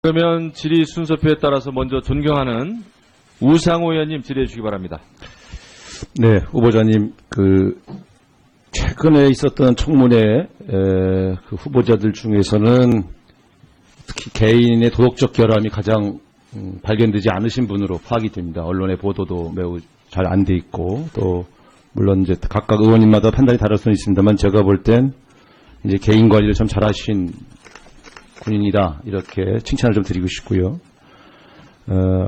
그러면 질의 순서표에 따라서 먼저 존경하는 우상호 의원님 질의해 주시기 바랍니다. 네, 후보자님, 최근에 있었던 청문회, 후보자들 중에서는 특히 개인의 도덕적 결함이 가장 발견되지 않으신 분으로 파악이 됩니다. 언론의 보도도 매우 잘 안 돼 있고, 또, 물론 이제 각각 의원님마다 판단이 다를 수는 있습니다만, 제가 볼 땐 이제 개인 관리를 참 잘하신 군인이다, 이렇게 칭찬을 좀 드리고 싶고요.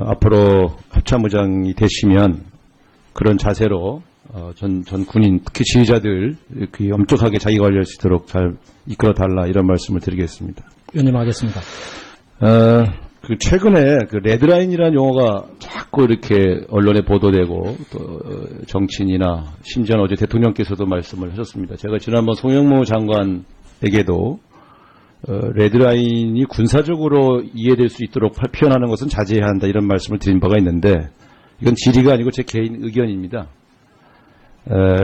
앞으로 합참의장이 되시면 그런 자세로 전 군인, 특히 지휘자들 엄격하게 자기 관리할 수 있도록 잘 이끌어 달라, 이런 말씀을 드리겠습니다. 의원님 하겠습니다. 최근에 레드라인이라는 용어가 자꾸 이렇게 언론에 보도되고, 또 정치인이나 심지어는 어제 대통령께서도 말씀을 하셨습니다. 제가 지난번 송영무 장관에게도 레드라인이 군사적으로 이해될 수 있도록 표현하는 것은 자제해야 한다, 이런 말씀을 드린 바가 있는데, 이건 질의가 아니고 제 개인 의견입니다.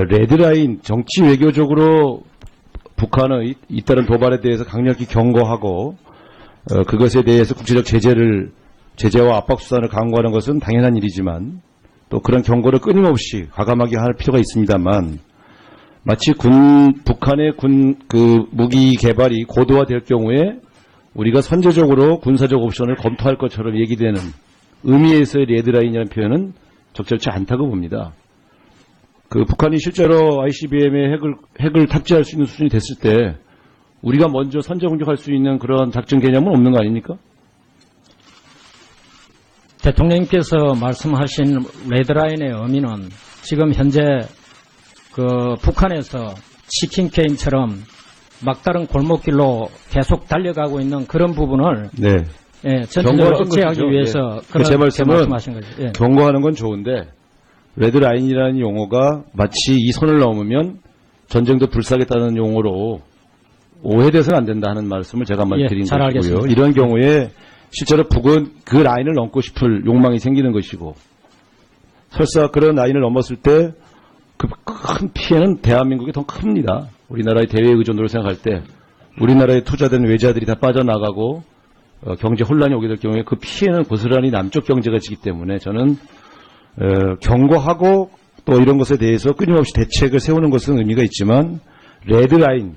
레드라인, 정치 외교적으로 북한의 잇따른 도발에 대해서 강력히 경고하고, 그것에 대해서 국제적 제재와 압박 수단을 강구하는 것은 당연한 일이지만, 또 그런 경고를 끊임없이 과감하게 할 필요가 있습니다만, 마치 북한의 무기 개발이 고도화될 경우에 우리가 선제적으로 군사적 옵션을 검토할 것처럼 얘기되는 의미에서의 레드라인이라는 표현은 적절치 않다고 봅니다. 북한이 실제로 ICBM에 핵을 탑재할 수 있는 수준이 됐을 때 우리가 먼저 선제 공격할 수 있는 그런 작전 개념은 없는 거 아닙니까? 대통령께서 말씀하신 레드라인의 의미는 지금 현재 북한에서 치킨 게임처럼 막다른 골목길로 계속 달려가고 있는 그런 부분을 네. 전체적으로 억제하기 위해서 네. 제 말씀은 말씀하신 거죠. 예. 경고하는 건 좋은데, 레드라인이라는 용어가 마치 이 선을 넘으면 전쟁도 불사하겠다는 용어로 오해돼서는 안 된다 하는 말씀을 제가 한번 드린 잘 것이고요. 알겠습니다. 이런 경우에 실제로 북은 그 라인을 넘고 싶을 욕망이 생기는 것이고, 설사 그런 라인을 넘었을 때 그 큰 피해는 대한민국이 더 큽니다. 우리나라의 대외 의존도를 생각할 때 우리나라에 투자된 외자들이 다 빠져나가고 경제 혼란이 오게 될 경우에 그 피해는 고스란히 남쪽 경제가 지기 때문에, 저는 경고하고 또 이런 것에 대해서 끊임없이 대책을 세우는 것은 의미가 있지만, 레드라인,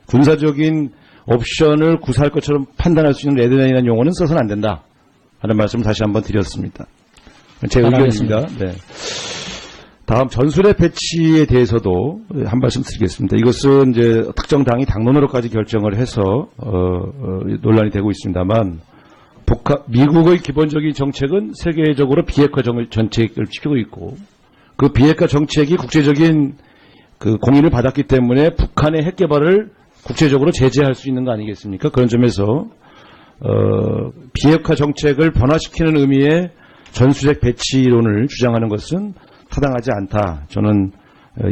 군사적인 옵션을 구사할 것처럼 판단할 수 있는 레드라인이라는 용어는 써서는 안 된다 하는 말씀을 다시 한번 드렸습니다. 제 의견입니다. 네. 다음 전술의 배치에 대해서도 한 말씀 드리겠습니다. 이것은 이제 특정 당이 당론으로까지 결정을 해서 논란이 되고 있습니다만, 미국의 기본적인 정책은 세계적으로 비핵화 정책을 지키고 있고, 그 비핵화 정책이 국제적인 공인을 받았기 때문에 북한의 핵 개발을 국제적으로 제재할 수 있는 거 아니겠습니까? 그런 점에서 비핵화 정책을 변화시키는 의미의 전술핵 배치론을 주장하는 것은 타당하지 않다. 저는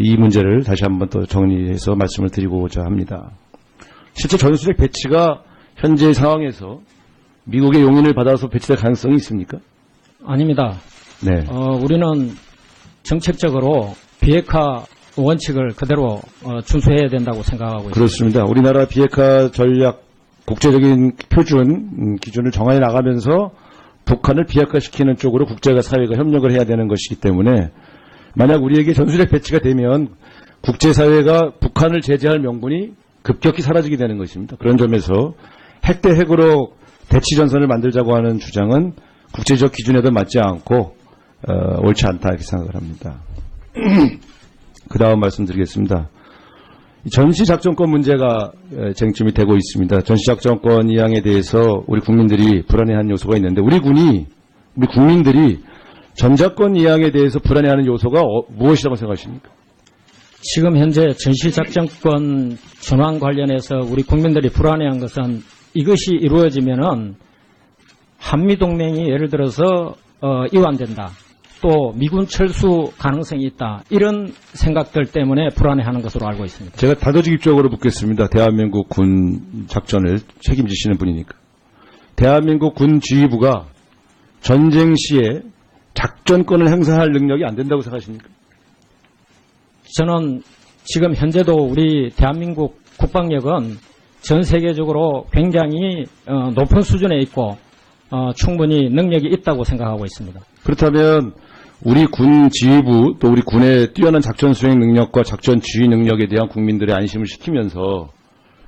이 문제를 다시 한번 또 정리해서 말씀을 드리고자 합니다. 실제 전술핵 배치가 현재 상황에서 미국의 용인을 받아서 배치될 가능성이 있습니까? 아닙니다. 네. 우리는 정책적으로 비핵화 원칙을 그대로 준수해야 된다고 생각하고 있습니다. 그렇습니다. 우리나라 비핵화 전략 국제적인 표준 기준을 정해 나가면서 북한을 비핵화시키는 쪽으로 국제가 사회가 협력을 해야 되는 것이기 때문에, 만약 우리에게 전술핵 배치가 되면 국제사회가 북한을 제재할 명분이 급격히 사라지게 되는 것입니다. 그런 점에서 핵 대 핵으로 대치전선을 만들자고 하는 주장은 국제적 기준에도 맞지 않고 옳지 않다, 이렇게 생각을 합니다. 그 다음 말씀드리겠습니다. 전시작전권 문제가 쟁점이 되고 있습니다. 전시작전권 이양에 대해서 우리 국민들이 불안해하는 요소가 있는데, 우리 국민들이 전작권 이양에 대해서 불안해하는 요소가 무엇이라고 생각하십니까? 지금 현재 전시작전권 전환 관련해서 우리 국민들이 불안해한 것은, 이것이 이루어지면은 한미동맹이 예를 들어서 이완된다, 또 미군 철수 가능성이 있다, 이런 생각들 때문에 불안해하는 것으로 알고 있습니다. 제가 다도직입적으로 묻겠습니다. 대한민국 군 작전을 책임지시는 분이니까. 대한민국 군 지휘부가 전쟁 시에 작전권을 행사할 능력이 안 된다고 생각하십니까? 저는 지금 현재도 우리 대한민국 국방력은 전 세계적으로 굉장히 높은 수준에 있고, 충분히 능력이 있다고 생각하고 있습니다. 그렇다면 우리 군 지휘부 또 우리 군의 뛰어난 작전 수행 능력과 작전 지휘 능력에 대한 국민들의 안심을 시키면서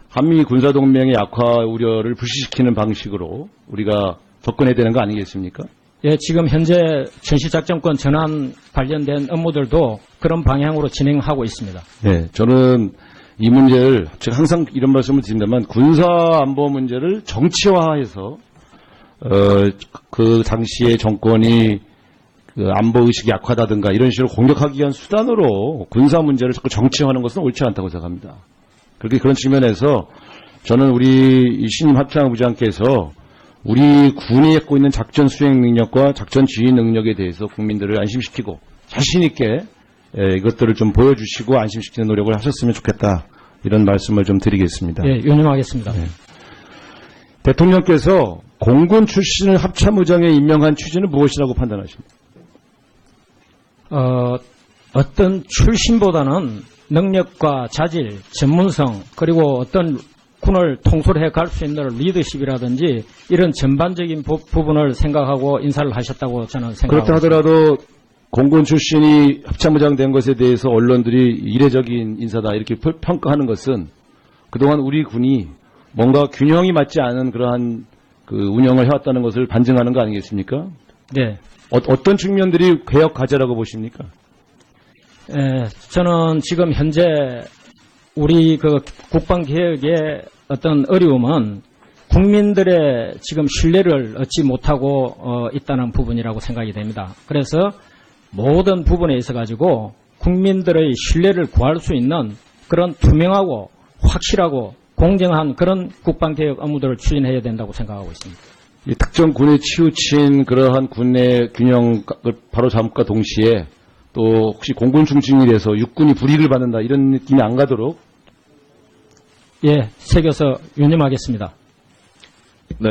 한미 군사동맹의 약화 우려를 불식시키는 방식으로 우리가 접근해야 되는 거 아니겠습니까? 예, 지금 현재 전시작전권 전환 관련된 업무들도 그런 방향으로 진행하고 있습니다. 네, 저는 이 문제를 제가 항상 이런 말씀을 드립니다만 군사안보 문제를 정치화해서 그 당시의 정권이 그 안보 의식이 약하다든가 이런 식으로 공격하기 위한 수단으로 군사 문제를 자꾸 정치화하는 것은 옳지 않다고 생각합니다. 그렇게 그런 측면에서 저는 우리 신임 합참의장께서 우리 군이 갖고 있는 작전 수행 능력과 작전 지휘 능력에 대해서 국민들을 안심시키고 자신 있게 이것들을 좀 보여주시고 안심시키는 노력을 하셨으면 좋겠다. 이런 말씀을 좀 드리겠습니다. 예, 유념하겠습니다. 네. 대통령께서 공군 출신을 합참의장에 임명한 취지는 무엇이라고 판단하십니까? 어떤 출신보다는 능력과 자질, 전문성, 그리고 어떤 군을 통솔해 갈 수 있는 리더십이라든지 이런 전반적인 부분을 생각하고 인사를 하셨다고 저는 생각합니다. 그렇다 하더라도 공군 출신이 합참의장 된 것에 대해서 언론들이 이례적인 인사다 이렇게 평가하는 것은 그동안 우리 군이 뭔가 균형이 맞지 않은 그러한 그 운영을 해왔다는 것을 반증하는 거 아니겠습니까? 네. 어떤 측면들이 개혁 과제라고 보십니까? 저는 지금 현재 우리 그 국방개혁의 어떤 어려움은 국민들의 지금 신뢰를 얻지 못하고 있다는 부분이라고 생각이 됩니다. 그래서 모든 부분에 있어 가지고 국민들의 신뢰를 구할 수 있는 그런 투명하고 확실하고 공정한 그런 국방개혁 업무들을 추진해야 된다고 생각하고 있습니다. 이 특정 군에 치우친 그러한 군의 균형을 바로 잡음과 동시에 또 혹시 공군 중심이 돼서 육군이 불이익을 받는다 이런 느낌이 안 가도록 예, 새겨서 유념하겠습니다. 네,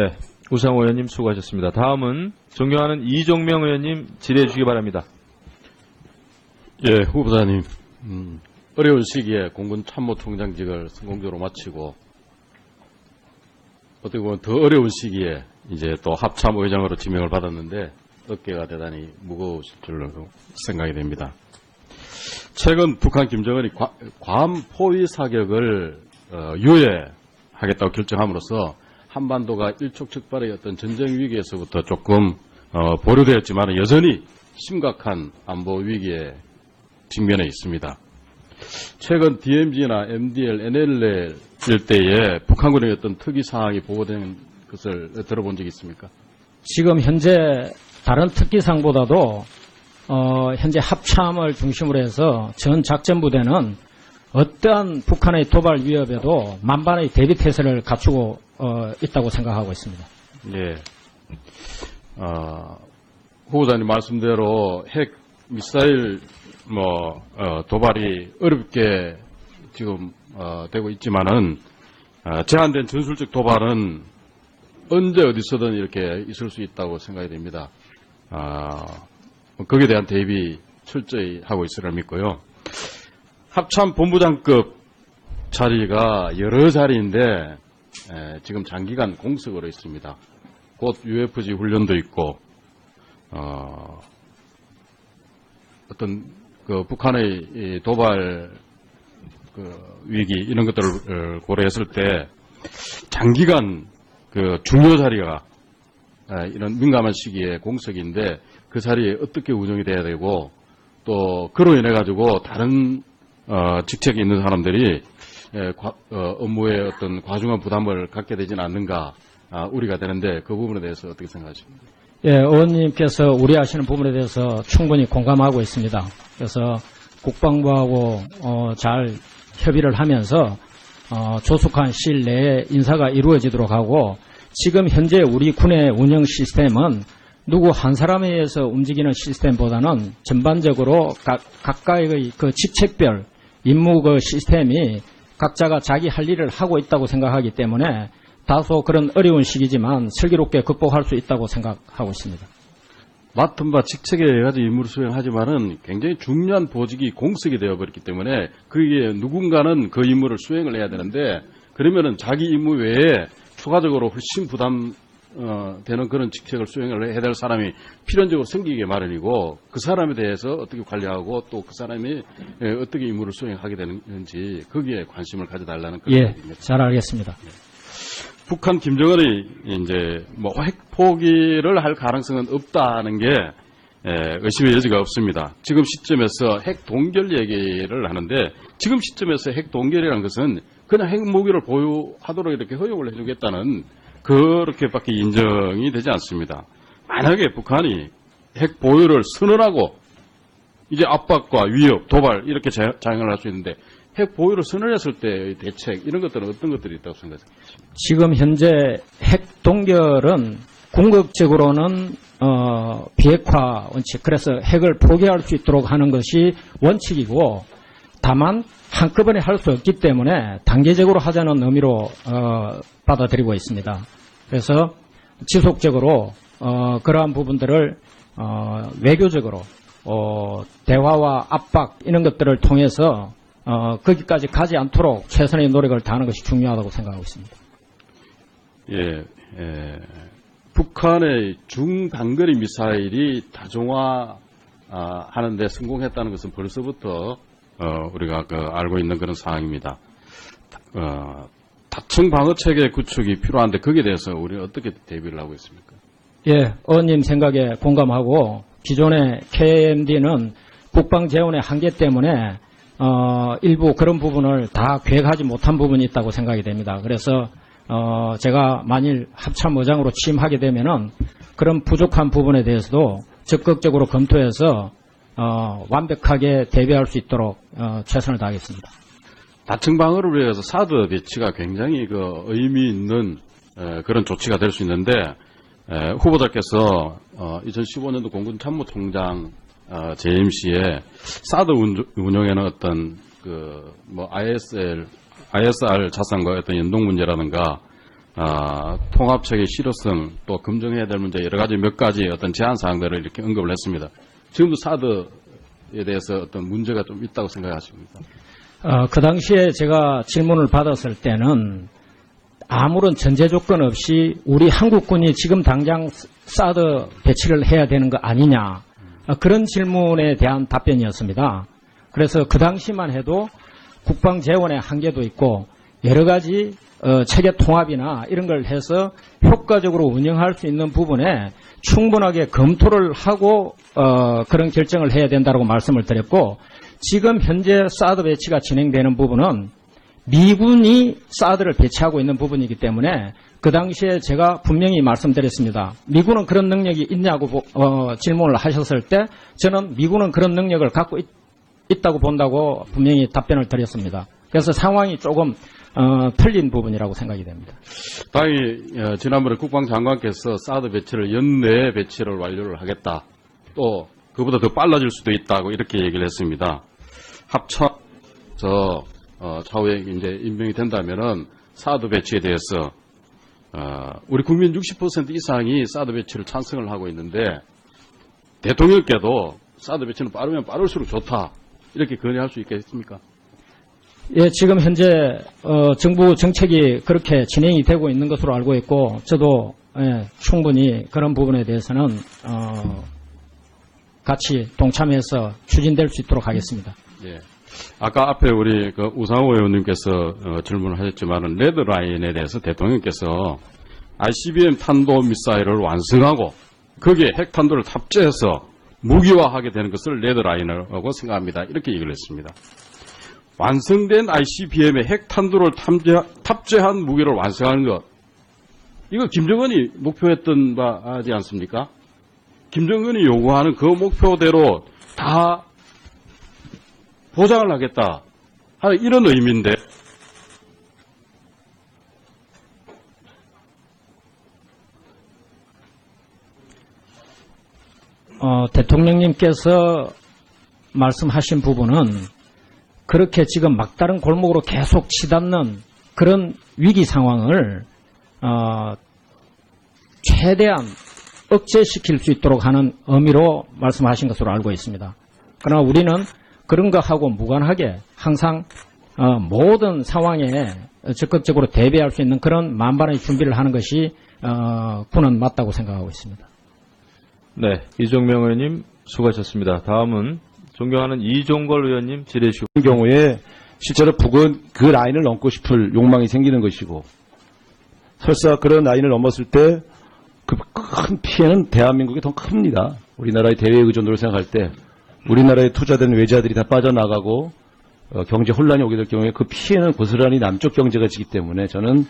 우상호 의원님 수고하셨습니다. 다음은 존경하는 이종명 의원님 질의해 주시기 바랍니다. 예, 후보자님, 어려운 시기에 공군 참모총장직을 성공적으로 마치고 어떻게 보면 더 어려운 시기에 이제 또 합참의장으로 지명을 받았는데 어깨가 대단히 무거우실 줄로 생각이 됩니다. 최근 북한 김정은이 괌 포위 사격을 유예하겠다고 결정함으로써 한반도가 일촉즉발의 어떤 전쟁 위기에서부터 조금 보류되었지만 여전히 심각한 안보 위기에 직면해 있습니다. 최근 DMZ나 MDL, NLL 일대에 북한군의 어떤 특이 사항이 보고된 것을 들어본 적이 있습니까? 지금 현재 다른 특기상보다도 현재 합참을 중심으로 해서 전 작전부대는 어떠한 북한의 도발 위협에도 만반의 대비태세를 갖추고 있다고 생각하고 있습니다. 예. 후보자님 말씀대로 핵 미사일 도발이 어렵게 지금 되고 있지만은 제한된 전술적 도발은 언제 어디서든 이렇게 있을 수 있다고 생각이 됩니다. 거기에 대한 대비 철저히 하고 있으리라 믿고요. 합참 본부장급 자리가 여러 자리인데 지금 장기간 공석으로 있습니다. 곧 UFG 훈련도 있고 어떤 그 북한의 이 도발 그 위기 이런 것들을 고려했을 때 장기간 그 중요 자리가 이런 민감한 시기에 공석인데 그 자리에 어떻게 운영이 돼야 되고 또 그로 인해 가지고 다른 직책에 있는 사람들이 업무에 어떤 과중한 부담을 갖게 되지는 않는가 우리가 되는데 그 부분에 대해서 어떻게 생각하십니까? 예, 의원님께서 우려하시는 부분에 대해서 충분히 공감하고 있습니다. 그래서 국방부하고 잘 협의를 하면서 조속한 시일 내에 인사가 이루어지도록 하고 지금 현재 우리 군의 운영 시스템은 누구 한 사람에 의해서 움직이는 시스템보다는 전반적으로 각각의 그 직책별 임무 그 시스템이 각자가 자기 할 일을 하고 있다고 생각하기 때문에 다소 그런 어려운 시기지만 슬기롭게 극복할 수 있다고 생각하고 있습니다. 맡은 바 직책에 의해 임무를 수행하지만은 굉장히 중요한 보직이 공석이 되어버렸기 때문에 그게 누군가는 그 임무를 수행을 해야 되는데 그러면은 자기 임무 외에 추가적으로 훨씬 부담 되는 그런 직책을 수행을 해야 될 사람이 필연적으로 생기게 마련이고 그 사람에 대해서 어떻게 관리하고 또 그 사람이 어떻게 임무를 수행하게 되는지 거기에 관심을 가져달라는 그런 예, 얘기입니다. 잘 알겠습니다. 북한 김정은이 이제 뭐 핵 포기를 할 가능성은 없다는 게 의심의 여지가 없습니다. 지금 시점에서 핵 동결 얘기를 하는데 지금 시점에서 핵 동결이라는 것은 그냥 핵 무기를 보유하도록 이렇게 허용을 해주겠다는 그렇게밖에 인정이 되지 않습니다. 만약에 북한이 핵 보유를 선언하고 이제 압박과 위협, 도발 이렇게 자행을 할 수 있는데 핵 보유를 선언했을 때의 대책 이런 것들은 어떤 것들이 있다고 생각하십니까? 지금 현재 핵 동결은 궁극적으로는 비핵화 원칙, 그래서 핵을 포기할 수 있도록 하는 것이 원칙이고, 다만 한꺼번에 할 수 없기 때문에 단계적으로 하자는 의미로 받아들이고 있습니다. 그래서 지속적으로 그러한 부분들을 외교적으로 대화와 압박 이런 것들을 통해서 거기까지 가지 않도록 최선의 노력을 다하는 것이 중요하다고 생각하고 있습니다. 북한의 중단거리 미사일이 다종화 하는데 성공했다는 것은 벌써부터 우리가 알고 있는 그런 상황입니다. 다층 방어 체계 구축이 필요한데 거기에 대해서 우리는 어떻게 대비를 하고 있습니까? 예, 의원님 생각에 공감하고 기존의 KMD는 국방 재원의 한계 때문에 일부 그런 부분을 다 계획하지 못한 부분이 있다고 생각이 됩니다. 그래서 제가 만일 합참의장으로 취임하게 되면은 그런 부족한 부분에 대해서도 적극적으로 검토해서 완벽하게 대비할 수 있도록 최선을 다하겠습니다. 다층 방어를 위해서 사드 배치가 굉장히 의미 있는 그런 조치가 될 수 있는데 후보자께서 2015년도 공군 참모총장 재임 시에 사드 운영에는 어떤 ISR 자산과 어떤 연동 문제라든가 통합체계 실효성 또 검증해야 될 문제 여러 가지 몇 가지 어떤 제한 사항들을 이렇게 언급을 했습니다. 지금도 사드에 대해서 어떤 문제가 좀 있다고 생각하십니까? 그 당시에 제가 질문을 받았을 때는 아무런 전제 조건 없이 우리 한국군이 지금 당장 사드 배치를 해야 되는 거 아니냐, 그런 질문에 대한 답변이었습니다. 그래서 그 당시만 해도 국방 재원의 한계도 있고 여러 가지 체계 통합이나 이런 걸 해서 효과적으로 운영할 수 있는 부분에 충분하게 검토를 하고 그런 결정을 해야 된다고 말씀을 드렸고, 지금 현재 사드 배치가 진행되는 부분은 미군이 사드를 배치하고 있는 부분이기 때문에 그 당시에 제가 분명히 말씀드렸습니다. 미군은 그런 능력이 있냐고 질문을 하셨을 때 저는 미군은 그런 능력을 갖고 있다고 본다고 분명히 답변을 드렸습니다. 그래서 상황이 조금 틀린 부분이라고 생각이 됩니다. 다행히 지난번에 국방장관께서 사드 배치를 연내에 배치를 완료를 하겠다. 또 그보다 더 빨라질 수도 있다고 이렇게 얘기를 했습니다. 합쳐서 차후에 이제 임명이 된다면은 사드 배치에 대해서 우리 국민 60% 이상이 사드 배치를 찬성을 하고 있는데 대통령께도 사드 배치는 빠르면 빠를수록 좋다 이렇게 건의할 수 있겠습니까? 예, 지금 현재 정부 정책이 그렇게 진행이 되고 있는 것으로 알고 있고 저도 충분히 그런 부분에 대해서는 같이 동참해서 추진될 수 있도록 하겠습니다. 예. 아까 앞에 우리 우상호 의원님께서 질문을 하셨지만은 레드라인에 대해서 대통령께서 ICBM 탄도 미사일을 완성하고 거기에 핵탄두를 탑재해서 무기화하게 되는 것을 레드라인이라고 생각합니다. 이렇게 얘기를 했습니다. 완성된 ICBM에 핵탄두를 탑재한 무기를 완성하는 것, 이거 김정은이 목표했던 바지 않습니까? 김정은이 요구하는 그 목표대로 다 보장을 하겠다 하는 이런 의미인데 대통령님께서 말씀하신 부분은 그렇게 지금 막다른 골목으로 계속 치닫는 그런 위기 상황을 최대한 억제시킬 수 있도록 하는 의미로 말씀하신 것으로 알고 있습니다. 그러나 우리는 그런 것하고 무관하게 항상 모든 상황에 적극적으로 대비할 수 있는 그런 만반의 준비를 하는 것이 군은 맞다고 생각하고 있습니다. 네, 이종명 의원님 수고하셨습니다. 다음은 존경하는 이종걸 의원님 질의해 주시고. 그런 경우에 실제로 북은 그 라인을 넘고 싶을 욕망이 생기는 것이고, 설사 그런 라인을 넘었을 때 그 큰 피해는 대한민국이 더 큽니다. 우리나라의 대외 의존도를 생각할 때 우리나라에 투자된 외자들이 다 빠져나가고 경제 혼란이 오게 될 경우에 그 피해는 고스란히 남쪽 경제가 지기 때문에 저는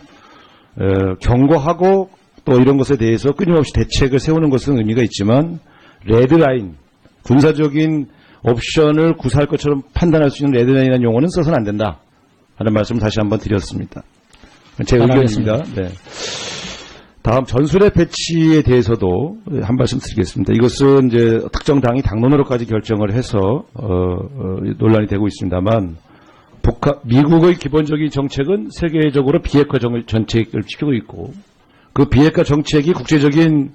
경고하고 또 이런 것에 대해서 끊임없이 대책을 세우는 것은 의미가 있지만 레드라인, 군사적인 옵션을 구사할 것처럼 판단할 수 있는 레드라인이라는 용어는 써서는 안 된다 하는 말씀을 다시 한번 드렸습니다. 제 의견입니다. 네. 다음 전술의 배치에 대해서도 한 말씀 드리겠습니다. 이것은 이제 특정 당이 당론으로까지 결정을 해서 논란이 되고 있습니다만, 미국의 기본적인 정책은 세계적으로 비핵화 정책을 지키고 있고, 그 비핵화 정책이 국제적인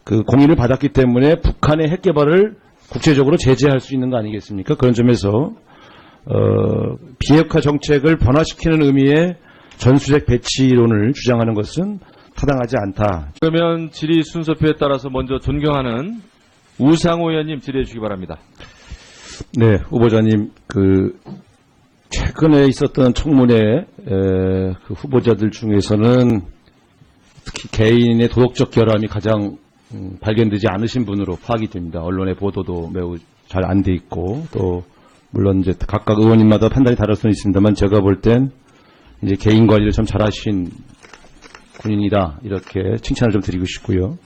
그 공인을 받았기 때문에 북한의 핵 개발을 국제적으로 제재할 수 있는 거 아니겠습니까? 그런 점에서 비핵화 정책을 변화시키는 의미의 전술핵 배치론을 주장하는 것은 타당하지 않다. 그러면 질의 순서표에 따라서 먼저 존경하는 우상호 의원님 질의해 주시기 바랍니다. 네, 후보자님, 최근에 있었던 청문회 그 후보자들 중에서는 특히 개인의 도덕적 결함이 가장 발견되지 않으신 분으로 파악이 됩니다. 언론의 보도도 매우 잘 안 돼 있고, 또 물론 이제 각각 의원님마다 판단이 다를 수는 있습니다만, 제가 볼 땐 이제 개인 관리를 참 잘하신 군인이다, 이렇게 칭찬을 좀 드리고 싶고요.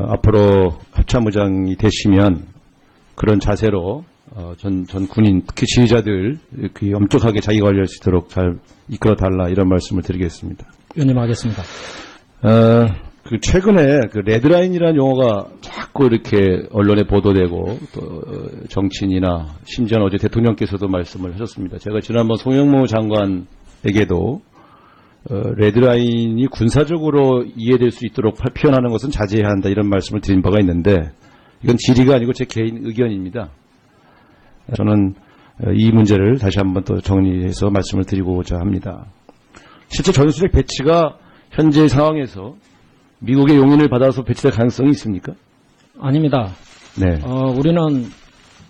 앞으로 합참의장이 되시면 그런 자세로 전 군인, 특히 지휘자들 엄격하게 자기 관리할 수 있도록 잘 이끌어 달라, 이런 말씀을 드리겠습니다. 의원님 하겠습니다. 최근에 레드라인이라는 용어가 자꾸 이렇게 언론에 보도되고, 또 정치인이나 심지어 어제 대통령께서도 말씀을 하셨습니다. 제가 지난번 송영무 장관에게도 레드라인이 군사적으로 이해될 수 있도록 표현하는 것은 자제해야 한다, 이런 말씀을 드린 바가 있는데, 이건 질의가 아니고 제 개인 의견입니다. 저는 이 문제를 다시 한번 또 정리해서 말씀을 드리고자 합니다. 실제 전술핵 배치가 현재 상황에서 미국의 용인을 받아서 배치될 가능성이 있습니까? 아닙니다. 네. 우리는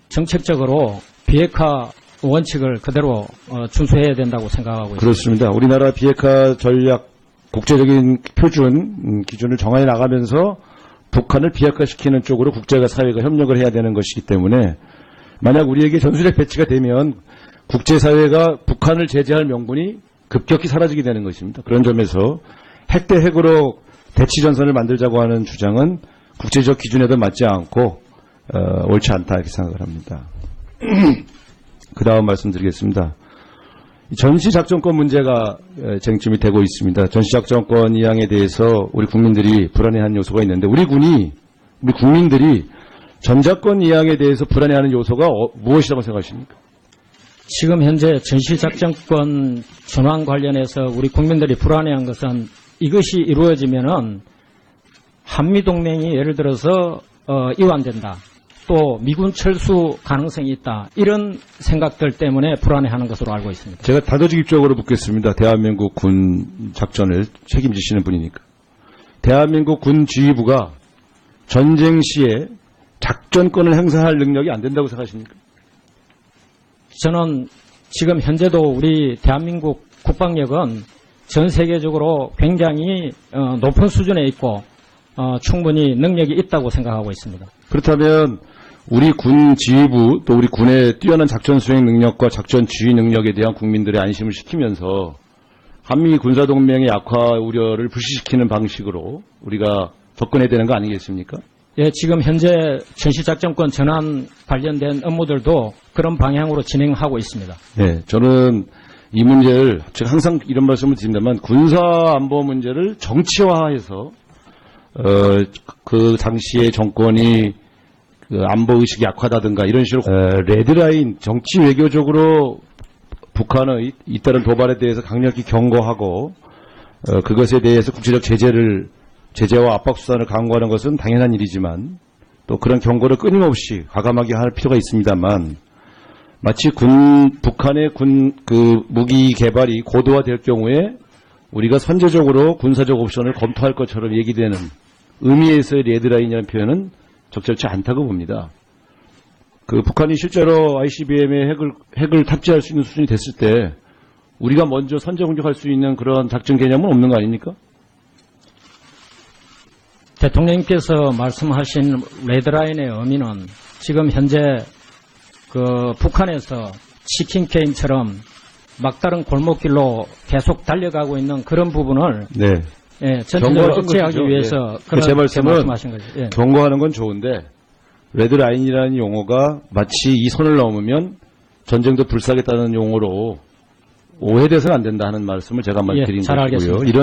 정책적으로 비핵화 원칙을 그대로 준수해야 된다고 생각하고 있습니다. 그렇습니다. 우리나라 비핵화 전략 국제적인 표준 기준을 정해 나가면서 북한을 비핵화시키는 쪽으로 국제가 사회가 협력을 해야 되는 것이기 때문에, 만약 우리에게 전술핵 배치가 되면 국제사회가 북한을 제재할 명분이 급격히 사라지게 되는 것입니다. 그런 점에서 핵 대 핵으로 대치전선을 만들자고 하는 주장은 국제적 기준에도 맞지 않고 옳지 않다, 이렇게 생각을 합니다. 그 다음 말씀드리겠습니다. 전시작전권 문제가 쟁점이 되고 있습니다. 전시작전권 이양에 대해서 우리 국민들이 불안해하는 요소가 있는데, 우리 국민들이 전작권 이양에 대해서 불안해하는 요소가 무엇이라고 생각하십니까? 지금 현재 전시작전권 전환 관련해서 우리 국민들이 불안해한 것은, 이것이 이루어지면은 한미동맹이 예를 들어서 이완된다, 또 미군 철수 가능성이 있다, 이런 생각들 때문에 불안해하는 것으로 알고 있습니다. 제가 다도직입적으로 묻겠습니다. 대한민국 군 작전을 책임지시는 분이니까. 대한민국 군 지휘부가 전쟁 시에 작전권을 행사할 능력이 안 된다고 생각하십니까? 저는 지금 현재도 우리 대한민국 국방력은 전 세계적으로 굉장히 높은 수준에 있고 충분히 능력이 있다고 생각하고 있습니다. 그렇다면 우리 군 지휘부, 또 우리 군의 뛰어난 작전 수행 능력과 작전 지휘 능력에 대한 국민들의 안심을 시키면서 한미 군사동맹의 약화 우려를 불식시키는 방식으로 우리가 접근해야 되는 거 아니겠습니까? 예, 지금 현재 전시작전권 전환 관련된 업무들도 그런 방향으로 진행하고 있습니다. 네, 저는 이 문제를, 제가 항상 이런 말씀을 드립니다만, 군사안보 문제를 정치화해서 그 당시의 정권이 안보의식이 약하다든가 이런 식으로 레드라인, 정치 외교적으로 북한의 잇따른 도발에 대해서 강력히 경고하고 그것에 대해서 국제적 제재와 압박 수단을 강구하는 것은 당연한 일이지만, 또 그런 경고를 끊임없이 과감하게 할 필요가 있습니다만, 마치 북한의 무기 개발이 고도화될 경우에 우리가 선제적으로 군사적 옵션을 검토할 것처럼 얘기되는 의미에서의 레드라인이라는 표현은 적절치 않다고 봅니다. 북한이 실제로 ICBM에 핵을 탑재할 수 있는 수준이 됐을 때 우리가 먼저 선제 공격할 수 있는 그런 작전 개념은 없는 거 아닙니까? 대통령님께서 말씀하신 레드라인의 의미는 지금 현재 북한에서 치킨 게임처럼 막다른 골목길로 계속 달려가고 있는 그런 부분을 네. 전체적으로 억제하기 위해서 네. 제 말씀은 말씀하신 거죠. 예. 경고하는 건 좋은데 레드라인이라는 용어가 마치 이 선을 넘으면 전쟁도 불사하겠다는 용어로 오해돼서는 안 된다 하는 말씀을 제가 한번 예, 드린 잘 것이고요. 알겠습니다. 이런